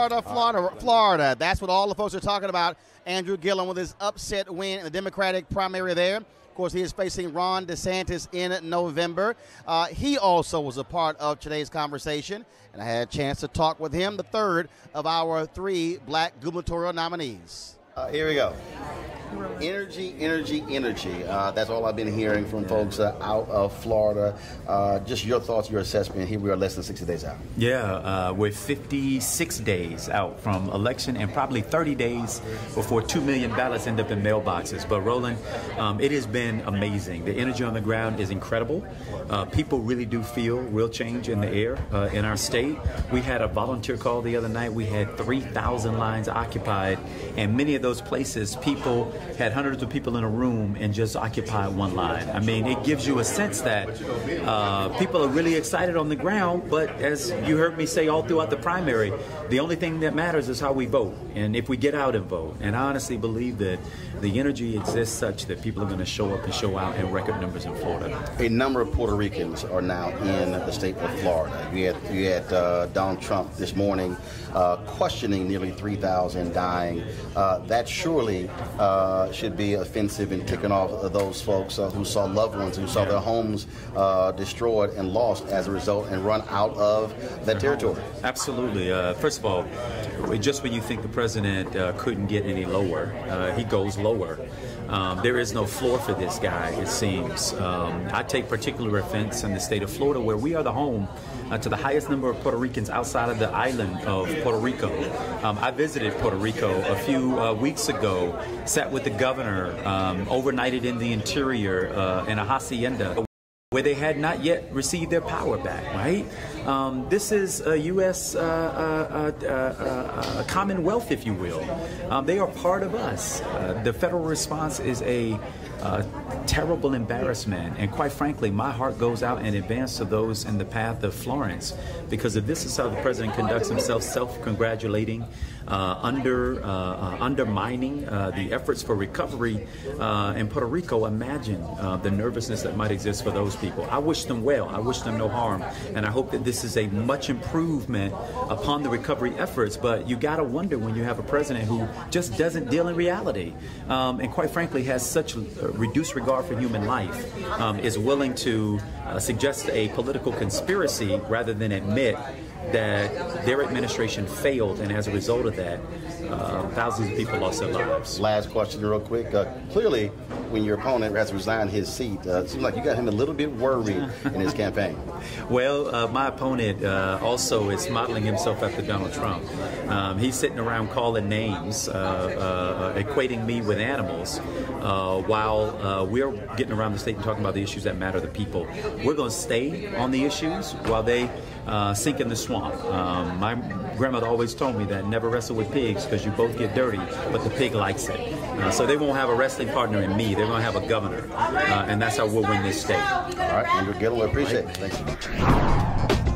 Florida, Florida. That's what all the folks are talking about. Andrew Gillum with his upset win in the Democratic primary there. Of course, he is facing Ron DeSantis in November. He also was a part of today's conversation, and I had a chance to talk with him, the third of our 3 black gubernatorial nominees. Here we go. Energy, energy, energy. That's all I've been hearing from folks out of Florida. Just your thoughts, your assessment. Here we are less than 60 days out. Yeah, we're 56 days out from election and probably 30 days before 2 million ballots end up in mailboxes. But Roland, it has been amazing. The energy on the ground is incredible. People really do feel real change in the air in our state. We had a volunteer call the other night. We had 3,000 lines occupied, and many of those places, people had hundreds of people in a room and just occupied one line. I mean, it gives you a sense that people are really excited on the ground, but as you heard me say all throughout the primary, the only thing that matters is how we vote and if we get out and vote. And I honestly believe that the energy exists such that people are going to show up and show out in record numbers in Florida. A number of Puerto Ricans are now in the state of Florida. You had Donald Trump this morning questioning nearly 3,000 dying. That surely should be offensive in ticking off those folks who saw loved ones, who saw their homes destroyed and lost as a result and run out of that territory. Absolutely. First of all, just when you think the president couldn't get any lower, he goes lower. There is no floor for this guy, it seems. I take particular offense in the state of Florida, where we are the home to the highest number of Puerto Ricans outside of the island of Puerto Rico. I visited Puerto Rico a few weeks ago, sat with the governor, overnighted in the interior in a hacienda where they had not yet received their power back, right? This is a U.S. commonwealth, if you will. They are part of us. The federal response is a terrible embarrassment, and quite frankly, my heart goes out in advance to those in the path of Florence, because if this is how the president conducts himself, self-congratulating, undermining the efforts for recovery in Puerto Rico, imagine the nervousness that might exist for those people. I wish them well. I wish them no harm, and I hope that this is a much improvement upon the recovery efforts. But you got to wonder when you have a president who just doesn't deal in reality, and quite frankly has such reduced regard for human life, is willing to suggest a political conspiracy rather than admit that their administration failed, and as a result of that, thousands of people lost their lives. Last question real quick. Clearly, when your opponent has resigned his seat, it seems like you got him a little bit worried in his campaign. Well, my opponent also is modeling himself after Donald Trump. He's sitting around calling names, equating me with animals, while we're getting around the state and talking about the issues that matter to people. We're going to stay on the issues while they sink in the swamp. My grandmother always told me that never wrestle with pigs because you both get dirty, but the pig likes it. So they won't have a wrestling partner in me. They're going to have a governor, and that's how we'll win this state. All right, Andrew Gillum, we appreciate it. Thanks so much.